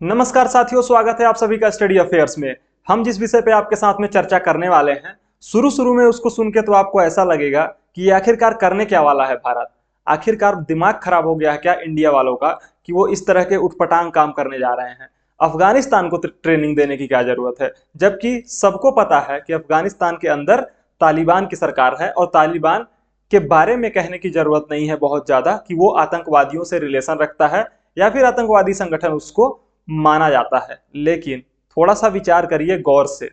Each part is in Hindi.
नमस्कार साथियों, स्वागत है आप सभी का स्टडी अफेयर्स में। हम जिस विषय पे आपके साथ में चर्चा करने वाले हैं, शुरू शुरू में उसको सुन के तो आपको ऐसा लगेगा कि ये आखिरकार करने क्या वाला है भारत। आखिरकार दिमाग खराब हो गया है क्या इंडिया वालों का कि वो इस तरह के उटपटांग काम करने जा रहे हैं। अफगानिस्तान को ट्रेनिंग देने की क्या जरूरत है, जबकि सबको पता है कि अफगानिस्तान के अंदर तालिबान की सरकार है और तालिबान के बारे में कहने की जरूरत नहीं है बहुत ज्यादा कि वो आतंकवादियों से रिलेशन रखता है या फिर आतंकवादी संगठन उसको माना जाता है। लेकिन थोड़ा सा विचार करिए गौर से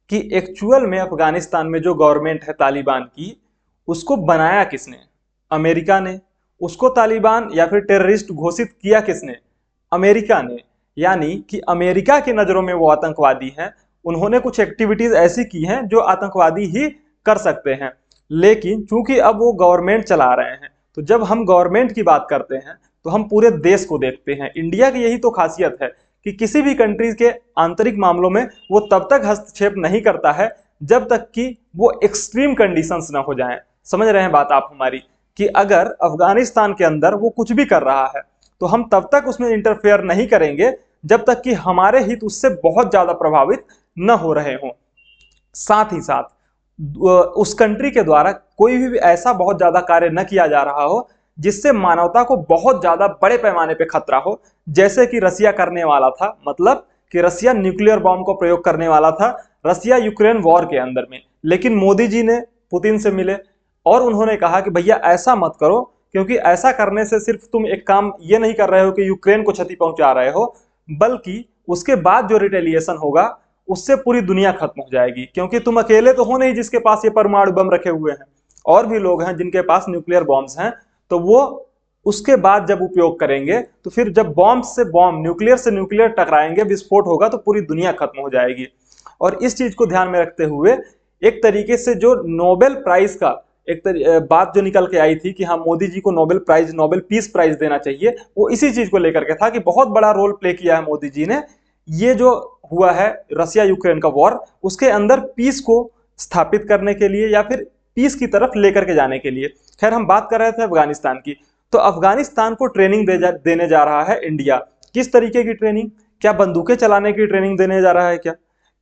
कि एक्चुअल में अफगानिस्तान में जो गवर्नमेंट है तालिबान की, उसको बनाया किसने? अमेरिका ने। उसको तालिबान या फिर टेररिस्ट घोषित किया किसने? अमेरिका ने। यानी कि अमेरिका की नजरों में वो आतंकवादी हैं। उन्होंने कुछ एक्टिविटीज ऐसी की हैं जो आतंकवादी ही कर सकते हैं। लेकिन चूंकि अब वो गवर्नमेंट चला रहे हैं, तो जब हम गवर्नमेंट की बात करते हैं तो हम पूरे देश को देखते हैं। इंडिया की यही तो खासियत है कि किसी भी कंट्री के आंतरिक मामलों में वो तब तक हस्तक्षेप नहीं करता है जब तक कि वो एक्सट्रीम कंडीशंस ना हो जाएं। समझ रहे हैं बात आप हमारी, कि अगर अफगानिस्तान के अंदर वो कुछ भी कर रहा है तो हम तब तक उसमें इंटरफेयर नहीं करेंगे जब तक कि हमारे हित उससे बहुत ज्यादा प्रभावित न हो रहे हों। साथ ही साथ उस कंट्री के द्वारा कोई भी ऐसा बहुत ज्यादा कार्य न किया जा रहा हो जिससे मानवता को बहुत ज्यादा बड़े पैमाने पे खतरा हो, जैसे कि रसिया करने वाला था। मतलब कि रसिया न्यूक्लियर बॉम्ब को प्रयोग करने वाला था रसिया यूक्रेन वॉर के अंदर में। लेकिन मोदी जी ने पुतिन से मिले और उन्होंने कहा कि भैया ऐसा मत करो, क्योंकि ऐसा करने से सिर्फ तुम एक काम ये नहीं कर रहे हो कि यूक्रेन को क्षति पहुंचा रहे हो, बल्कि उसके बाद जो रिटेलिएशन होगा उससे पूरी दुनिया खत्म हो जाएगी। क्योंकि तुम अकेले तो हो नहीं जिसके पास ये परमाणु बम रखे हुए हैं, और भी लोग हैं जिनके पास न्यूक्लियर बॉम्ब्स हैं। तो वो उसके बाद जब उपयोग करेंगे तो फिर जब बॉम्ब से बॉम्ब, न्यूक्लियर से न्यूक्लियर टकराएंगे, विस्फोट होगा तो पूरी दुनिया खत्म हो जाएगी। और इस चीज को ध्यान में रखते हुए एक तरीके से जो नोबेल प्राइज का बात जो निकल के आई थी कि हाँ मोदी जी को Nobel prize, Nobel peace prize देना चाहिए, वो इसी चीज को लेकर के था कि बहुत बड़ा रोल प्ले किया है मोदी जी ने। ये जो हुआ है रसिया यूक्रेन का वॉर, उसके अंदर पीस को स्थापित करने के लिए या फिर पीस की तरफ लेकर के जाने के लिए। खैर, हम बात कर रहे थे अफगानिस्तान की। तो अफगानिस्तान को ट्रेनिंग देने जा रहा है इंडिया। किस तरीके की ट्रेनिंग? क्या बंदूकें चलाने की ट्रेनिंग देने जा रहा है क्या?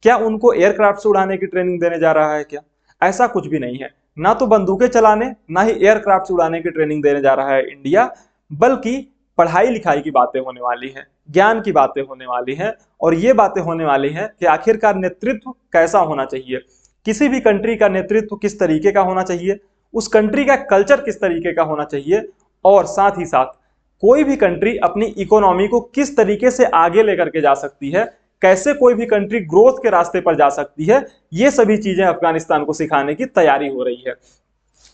क्या उनको एयरक्राफ्ट से उड़ाने की ट्रेनिंग देने जा रहा है क्या? ऐसा कुछ भी नहीं है। ना तो बंदूकें चलाने, ना ही एयरक्राफ्ट से उड़ाने की ट्रेनिंग देने जा रहा है इंडिया, बल्कि पढ़ाई लिखाई की बातें होने वाली हैं, ज्ञान की बातें होने वाली हैं। और ये बातें होने वाली हैं कि आखिरकार नेतृत्व कैसा होना चाहिए, किसी भी कंट्री का नेतृत्व किस तरीके का होना चाहिए, उस कंट्री का कल्चर किस तरीके का होना चाहिए, और साथ ही साथ कोई भी कंट्री अपनी इकोनॉमी को किस तरीके से आगे लेकर के जा सकती है, कैसे कोई भी कंट्री ग्रोथ के रास्ते पर जा सकती है, ये सभी चीजें अफगानिस्तान को सिखाने की तैयारी हो रही है।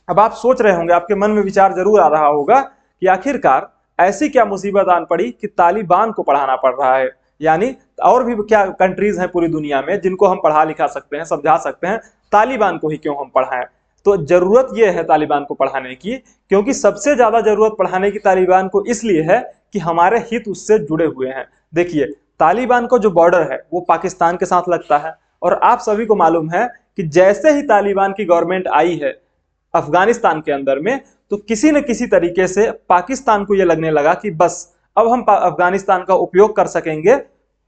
अब आप सोच रहे होंगे, आपके मन में विचार जरूर आ रहा होगा कि आखिरकार ऐसी क्या मुसीबत आन पड़ी कि तालिबान को पढ़ाना पड़ रहा है। यानी और भी क्या कंट्रीज हैं पूरी दुनिया में जिनको हम पढ़ा लिखा सकते हैं, समझा सकते हैं, तालिबान को ही क्यों हम पढ़ाएं? तो जरूरत यह है तालिबान को पढ़ाने की, क्योंकि सबसे ज्यादा जरूरत पढ़ाने की तालिबान को इसलिए है कि हमारे हित उससे जुड़े हुए हैं। देखिए, तालिबान का जो बॉर्डर है वो पाकिस्तान के साथ लगता है, और आप सभी को मालूम है कि जैसे ही तालिबान की गवर्नमेंट आई है अफगानिस्तान के अंदर में, तो किसी न किसी तरीके से पाकिस्तान को यह लगने लगा कि बस अब हम अफगानिस्तान का उपयोग कर सकेंगे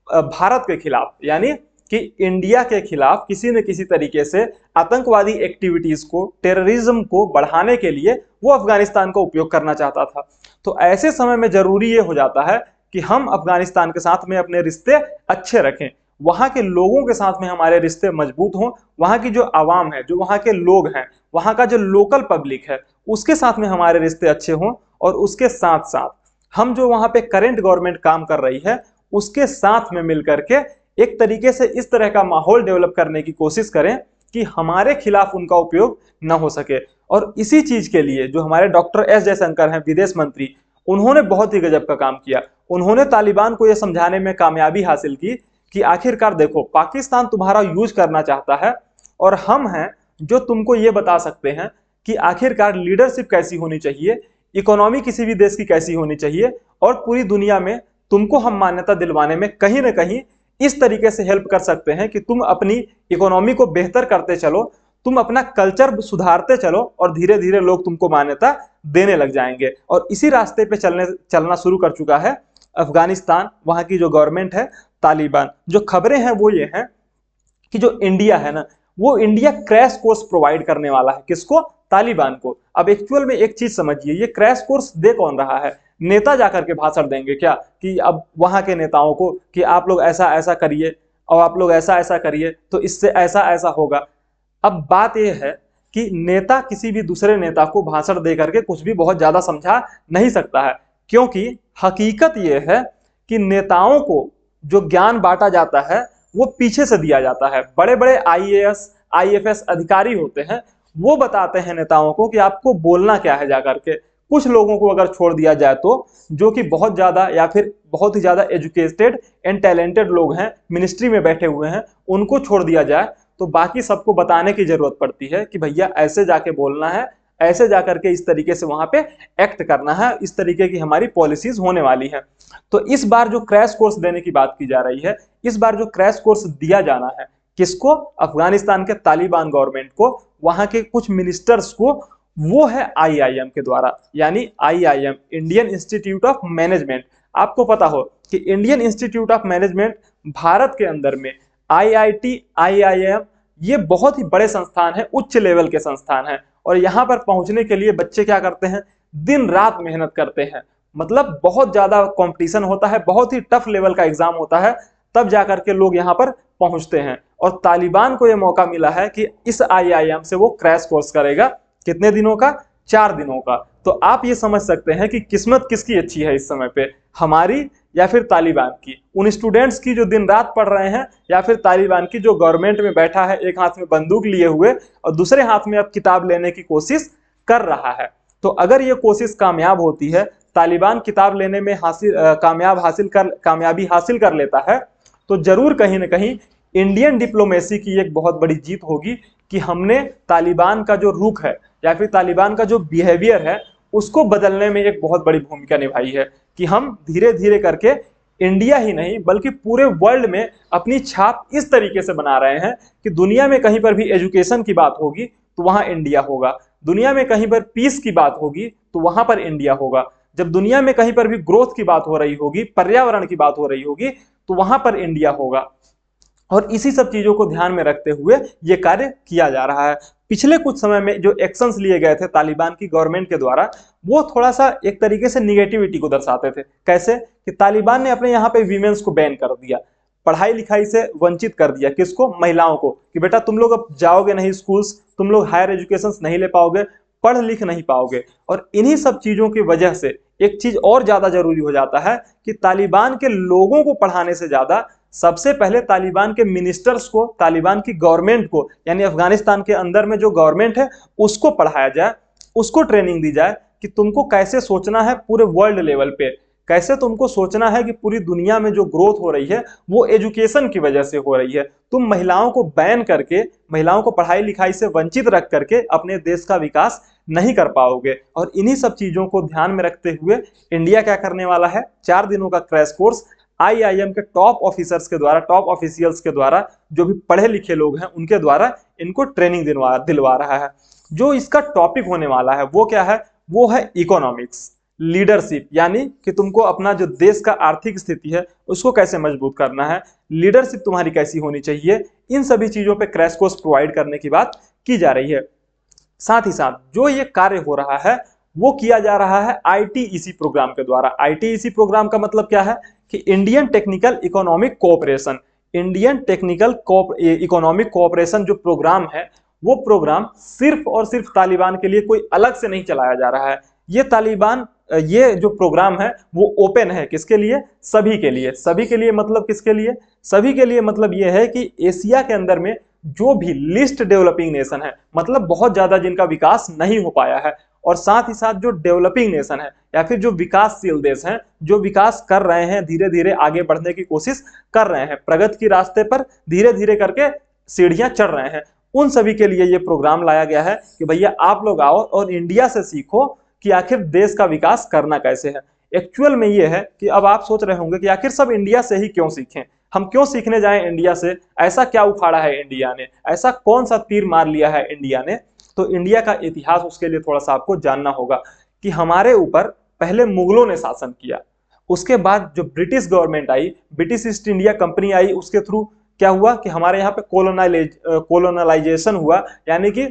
भारत के खिलाफ, यानी कि इंडिया के खिलाफ किसी न किसी तरीके से आतंकवादी एक्टिविटीज को, टेररिज्म को बढ़ाने के लिए वो अफगानिस्तान का उपयोग करना चाहता था। तो ऐसे समय में जरूरी ये हो जाता है कि हम अफगानिस्तान के साथ में अपने रिश्ते अच्छे रखें, वहां के लोगों के साथ में हमारे रिश्ते मजबूत हों, वहां की जो आवाम है, जो वहां के लोग हैं, वहां का जो लोकल पब्लिक है, उसके साथ में हमारे रिश्ते अच्छे हों। और उसके साथ साथ हम जो वहां पे करंट गवर्नमेंट काम कर रही है उसके साथ में मिलकर के एक तरीके से इस तरह का माहौल डेवलप करने की कोशिश करें कि हमारे खिलाफ उनका उपयोग न हो सके। और इसी चीज के लिए जो हमारे डॉक्टर एस जयशंकर हैं, विदेश मंत्री, उन्होंने बहुत ही गजब का काम किया। उन्होंने तालिबान को यह समझाने में कामयाबी हासिल की कि आखिरकार देखो, पाकिस्तान तुम्हारा यूज करना चाहता है और हम हैं जो तुमको ये बता सकते हैं कि आखिरकार लीडरशिप कैसी होनी चाहिए, इकोनॉमी किसी भी देश की कैसी होनी चाहिए, और पूरी दुनिया में तुमको हम मान्यता दिलवाने में कहीं ना कहीं इस तरीके से हेल्प कर सकते हैं कि तुम अपनी इकोनॉमी को बेहतर करते चलो, तुम अपना कल्चर सुधारते चलो, और धीरे धीरे लोग तुमको मान्यता देने लग जाएंगे। और इसी रास्ते पे चलना शुरू कर चुका है अफगानिस्तान, वहां की जो गवर्नमेंट है तालिबान। जो खबरें हैं वो ये हैं कि जो इंडिया है ना, वो इंडिया क्रैश कोर्स प्रोवाइड करने वाला है। किसको? तालिबान को। अब एक्चुअल में एक चीज समझिए, ये क्रैश कोर्स दे कौन रहा है? नेता जाकर के भाषण देंगे क्या कि अब वहां के नेताओं को कि आप लोग ऐसा ऐसा करिए और आप लोग ऐसा ऐसा करिए तो इससे ऐसा ऐसा होगा। अब बात यह है कि नेता किसी भी दूसरे नेता को भाषण दे करके कुछ भी बहुत ज्यादा समझा नहीं सकता है, क्योंकि हकीकत यह है कि नेताओं को जो ज्ञान बांटा जाता है वो पीछे से दिया जाता है। बड़े बड़े आईएएस आईएफएस अधिकारी होते हैं, वो बताते हैं नेताओं को कि आपको बोलना क्या है जाकर के। कुछ लोगों को अगर छोड़ दिया जाए तो, जो कि बहुत ज्यादा या फिर बहुत ही ज्यादा एजुकेटेड एंड टैलेंटेड लोग हैं, मिनिस्ट्री में बैठे हुए हैं, उनको छोड़ दिया जाए तो बाकी सबको बताने की जरूरत पड़ती है कि भैया ऐसे जाके बोलना है, ऐसे जाकर के इस तरीके से वहां पे एक्ट करना है, इस तरीके की हमारी पॉलिसीज होने वाली है। तो इस बार जो क्रैश कोर्स देने की बात की जा रही है, इस बार जो क्रैश कोर्स दिया जाना है किसको? अफगानिस्तान के तालिबान गवर्नमेंट को, वहां के कुछ मिनिस्टर्स को, वो है आईआईएम के द्वारा। यानी IIM, Indian institute of management. आपको पता हो कि Indian institute of management Bharat के अंदर में आईआईटी, आईआईएम, ये बहुत ही बड़े संस्थान है, उच्च लेवल के संस्थान है। और यहां पर पहुंचने के लिए बच्चे क्या करते हैं? दिन रात मेहनत करते हैं। मतलब बहुत ज्यादा कंपटीशन होता है, बहुत ही टफ लेवल का एग्जाम होता है, तब जाकर के लोग यहाँ पर पहुंचते हैं। और तालिबान को यह मौका मिला है कि इस आईआईएम से वो क्रैश कोर्स करेगा। कितने दिनों का? 4 दिनों का। तो आप ये समझ सकते हैं कि किस्मत किसकी अच्छी है इस समय पे, हमारी या फिर तालिबान की? उन स्टूडेंट्स की जो दिन रात पढ़ रहे हैं, या फिर तालिबान की जो गवर्नमेंट में बैठा है एक हाथ में बंदूक लिए हुए और दूसरे हाथ में अब किताब लेने की कोशिश कर रहा है। तो अगर ये कोशिश कामयाब होती है, तालिबान किताब लेने में कामयाबी हासिल कर लेता है, तो जरूर कहीं ना कहीं इंडियन डिप्लोमेसी की एक बहुत बड़ी जीत होगी कि हमने तालिबान का जो रुख है या फिर तालिबान का जो बिहेवियर है उसको बदलने में एक बहुत बड़ी भूमिका निभाई है, कि हम धीरे धीरे करके इंडिया ही नहीं बल्कि पूरे वर्ल्ड में अपनी छाप इस तरीके से बना रहे हैं कि दुनिया में कहीं पर भी एजुकेशन की बात होगी तो वहां इंडिया होगा, दुनिया में कहीं पर पीस की बात होगी तो वहां पर इंडिया होगा, जब दुनिया में कहीं पर भी ग्रोथ की बात हो रही होगी, पर्यावरण की बात हो रही होगी, तो वहां पर इंडिया होगा। और इसी सब चीजों को ध्यान में रखते हुए ये कार्य किया जा रहा है। पिछले कुछ समय में जो एक्शंस लिए गए थे तालिबान की गवर्नमेंट के द्वारा, वो थोड़ा सा एक तरीके से निगेटिविटी को दर्शाते थे। कैसे? कि तालिबान ने अपने यहाँ पे वीमेंस को बैन कर दिया, पढ़ाई लिखाई से वंचित कर दिया। किसको? महिलाओं को, कि बेटा तुम लोग अब जाओगे नहीं स्कूल्स, तुम लोग हायर एजुकेशन नहीं ले पाओगे, पढ़ लिख नहीं पाओगे। और इन्हीं सब चीजों की वजह से एक चीज और ज्यादा जरूरी हो जाता है कि तालिबान के लोगों को पढ़ाने से ज्यादा सबसे पहले तालिबान के मिनिस्टर्स को, तालिबान की गवर्नमेंट को, यानी अफगानिस्तान के अंदर में जो गवर्नमेंट है उसको पढ़ाया जाए, उसको ट्रेनिंग दी जाए कि तुमको कैसे सोचना है पूरे वर्ल्ड लेवल पे, कैसे तुमको सोचना है कि पूरी दुनिया में जो ग्रोथ हो रही है वो एजुकेशन की वजह से हो रही है। तुम महिलाओं को बैन करके, महिलाओं को पढ़ाई लिखाई से वंचित रख करके अपने देश का विकास नहीं कर पाओगे। और इन्हीं सब चीजों को ध्यान में रखते हुए इंडिया क्या करने वाला है? 4 दिनों का क्रैश कोर्स आईआईएम के टॉप ऑफिसर्स के द्वारा, टॉप ऑफिशियल्स के द्वारा, जो भी पढ़े लिखे लोग हैं उनके द्वारा इनको ट्रेनिंग दिलवा रहा है। जो इसका टॉपिक होने वाला है वो क्या है? वो है इकोनॉमिक्स, लीडरशिप, यानी कि तुमको अपना जो देश का आर्थिक स्थिति है उसको कैसे मजबूत करना है, लीडरशिप तुम्हारी कैसी होनी चाहिए, इन सभी चीजों पे क्रैश कोर्स प्रोवाइड करने की बात की जा रही है। साथ ही साथ जो ये कार्य हो रहा है वो किया जा रहा है आईटीईसी प्रोग्राम के द्वारा। आईटीईसी प्रोग्राम का मतलब क्या है? कि Indian technical economic cooperation. Indian technical economic cooperation जो प्रोग्राम है, वो प्रोग्राम सिर्फ और सिर्फ तालिबान के लिए कोई अलग से नहीं चलाया जा रहा है। ये जो प्रोग्राम है वो ओपन है। किसके लिए? सभी के लिए। सभी के लिए मतलब किसके लिए? सभी के लिए मतलब ये है कि एशिया के अंदर में जो भी लिस्ट डेवलपिंग नेशन है, मतलब बहुत ज्यादा जिनका विकास नहीं हो पाया है, और साथ ही साथ जो डेवलपिंग नेशन है या फिर जो विकासशील देश हैं, जो विकास कर रहे हैं, धीरे धीरे आगे बढ़ने की कोशिश कर रहे हैं, प्रगति के रास्ते पर धीरे धीरे करके सीढ़ियां चढ़ रहे हैं, उन सभी के लिए ये प्रोग्राम लाया गया है कि भैया आप लोग आओ और इंडिया से सीखो कि आखिर देश का विकास करना कैसे है। एक्चुअल में ये है कि अब आप सोच रहे होंगे कि आखिर सब इंडिया से ही क्यों सीखें, हम क्यों सीखने जाएं इंडिया से, ऐसा क्या उखाड़ा है इंडिया ने, ऐसा कौन सा तीर मार लिया है इंडिया ने। तो इंडिया का इतिहास, उसके लिए थोड़ा सा आपको जानना होगा कि हमारे ऊपर पहले मुगलों ने शासन किया, उसके बाद जो ब्रिटिश गवर्नमेंट आई, ब्रिटिश ईस्ट इंडिया कंपनी आई, उसके थ्रू क्या हुआ कि हमारे यहाँ पे कोलोनलाइजेशन हुआ, यानी कि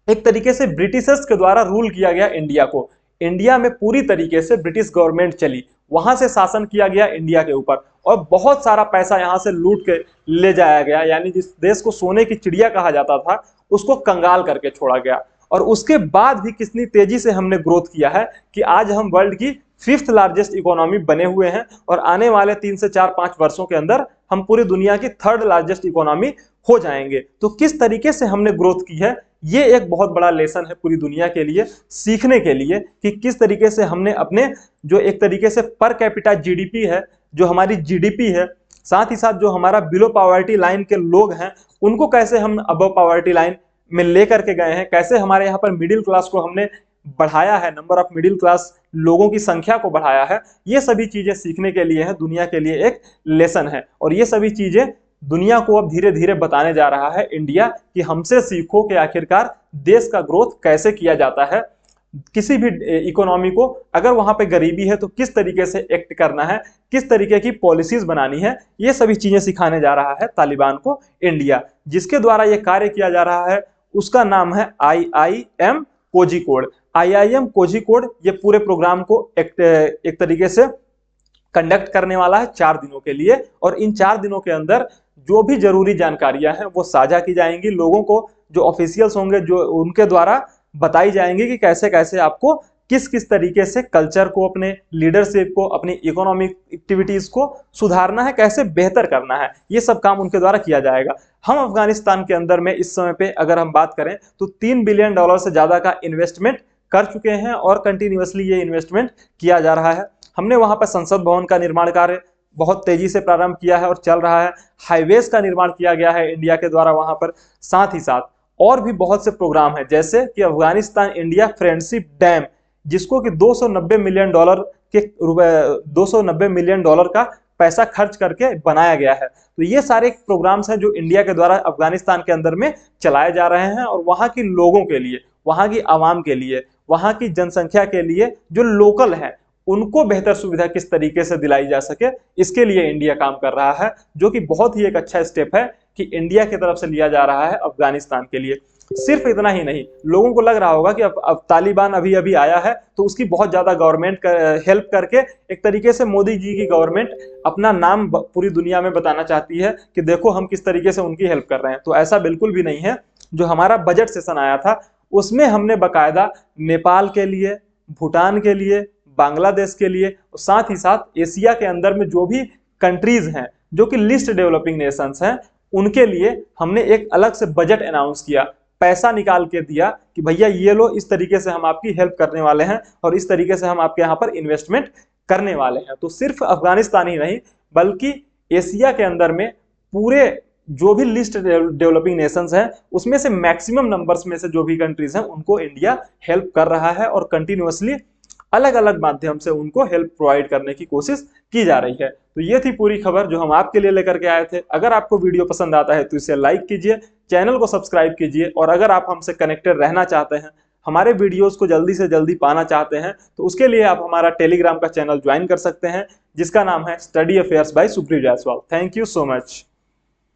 एक तरीके से ब्रिटिशर्स के द्वारा रूल किया गया इंडिया को। इंडिया में पूरी तरीके से ब्रिटिश गवर्नमेंट चली, वहां से शासन किया गया इंडिया के ऊपर, और बहुत सारा पैसा यहां से लूट के ले जाया गया, यानी जिस देश को सोने की चिड़िया कहा जाता था उसको कंगाल करके छोड़ा गया। और उसके बाद भी कितनी तेजी से हमने ग्रोथ किया है कि आज हम वर्ल्ड की 5th लार्जेस्ट इकोनॉमी बने हुए हैं, और आने वाले 3 से 4-5 वर्षों के अंदर हम पूरी दुनिया की 3rd लार्जेस्ट इकोनॉमी हो जाएंगे। तो किस तरीके से हमने ग्रोथ की है, ये एक बहुत बड़ा लेसन है पूरी दुनिया के लिए सीखने के लिए, कि किस तरीके से हमने अपने जो एक तरीके से पर कैपिटा जीडीपी है, जो हमारी जीडीपी है, साथ ही साथ जो हमारा बिलो पॉवर्टी लाइन के लोग हैं उनको कैसे हम अबव पॉवर्टी लाइन में लेकर के गए हैं, कैसे हमारे यहाँ पर मिडिल क्लास को हमने बढ़ाया है, नंबर ऑफ मिडिल क्लास लोगों की संख्या को बढ़ाया है। ये सभी चीजें सीखने के लिए है, दुनिया के लिए एक लेसन है, और ये सभी चीजें दुनिया को अब धीरे धीरे बताने जा रहा है इंडिया कि हमसे सीखो कि आखिरकार देश का ग्रोथ कैसे किया जाता है। किसी भी इकोनॉमी को अगर वहां पे गरीबी है तो किस तरीके से एक्ट करना है, किस तरीके की पॉलिसीज बनानी है, ये सभी चीजें सिखाने जा रहा है तालिबान को इंडिया। जिसके द्वारा ये कार्य किया जा रहा है उसका नाम है IIM कोझिकोड। IIM कोझिकोड ये पूरे प्रोग्राम को एक तरीके से कंडक्ट करने वाला है 4 दिनों के लिए, और इन 4 दिनों के अंदर जो भी जरूरी जानकारियां हैं वो साझा की जाएंगी लोगों को, जो ऑफिशियल्स होंगे जो उनके द्वारा बताई जाएंगी कि कैसे कैसे आपको किस किस तरीके से कल्चर को, अपने लीडरशिप को, अपनी इकोनॉमिक एक्टिविटीज को सुधारना है, कैसे बेहतर करना है, ये सब काम उनके द्वारा किया जाएगा। हम अफगानिस्तान के अंदर में इस समय पे अगर हम बात करें तो $3 बिलियन से ज्यादा का इन्वेस्टमेंट कर चुके हैं, और कंटिन्यूअसली ये इन्वेस्टमेंट किया जा रहा है। हमने वहां पर संसद भवन का निर्माण कार्य बहुत तेजी से प्रारंभ किया है और चल रहा है। हाईवेज का निर्माण किया गया है इंडिया के द्वारा वहां पर। साथ ही साथ और भी बहुत से प्रोग्राम है, जैसे कि अफगानिस्तान इंडिया फ्रेंडशिप डैम, जिसको कि $290 मिलियन के 290 मिलियन का पैसा खर्च करके बनाया गया है। तो ये सारे प्रोग्राम्स हैं जो इंडिया के द्वारा अफगानिस्तान के अंदर में चलाए जा रहे हैं, और वहां की लोगों के लिए, वहां की आवाम के लिए, वहां की जनसंख्या के लिए जो लोकल है उनको बेहतर सुविधा किस तरीके से दिलाई जा सके, इसके लिए इंडिया काम कर रहा है, जो कि बहुत ही एक अच्छा स्टेप है कि इंडिया की तरफ से लिया जा रहा है अफगानिस्तान के लिए। सिर्फ इतना ही नहीं, लोगों को लग रहा होगा कि अब तालिबान अभी अभी आया है तो उसकी बहुत ज्यादा गवर्नमेंट हेल्प करके एक तरीके से मोदी जी की गवर्नमेंट अपना नाम पूरी दुनिया में बताना चाहती है कि देखो हम किस तरीके से उनकी हेल्प कर रहे हैं। तो ऐसा बिल्कुल भी नहीं है। जो हमारा बजट सेशन आया था उसमें हमने बकायदा नेपाल के लिए, भूटान के लिए, बांग्लादेश के लिए, साथ ही साथ एशिया के अंदर में जो भी कंट्रीज हैं जो कि लिस्ट डेवलपिंग नेशंस हैं, उनके लिए हमने एक अलग से बजट अनाउंस किया, पैसा निकाल के दिया कि भैया ये लो, इस तरीके से हम आपकी हेल्प करने वाले हैं और इस तरीके से हम आपके यहाँ पर इन्वेस्टमेंट करने वाले हैं। तो सिर्फ अफगानिस्तान ही नहीं बल्कि एशिया के अंदर में पूरे जो भी लिस्ट डेवलपिंग नेशंस हैं उसमें से मैक्सिमम नंबर्स में से जो भी कंट्रीज हैं उनको इंडिया हेल्प कर रहा है, और कंटिन्यूअसली अलग अलग माध्यम से उनको हेल्प प्रोवाइड करने की कोशिश की जा रही है। तो ये थी पूरी खबर जो हम आपके लिए लेकर के आए थे। अगर आपको वीडियो पसंद आता है तो इसे लाइक कीजिए, चैनल को सब्सक्राइब कीजिए, और अगर आप हमसे कनेक्टेड रहना चाहते हैं, हमारे वीडियोस को जल्दी से जल्दी पाना चाहते हैं, तो उसके लिए आप हमारा टेलीग्राम का चैनल ज्वाइन कर सकते हैं जिसका नाम है study affairs by Supreme Jaiswal. Thank you so much.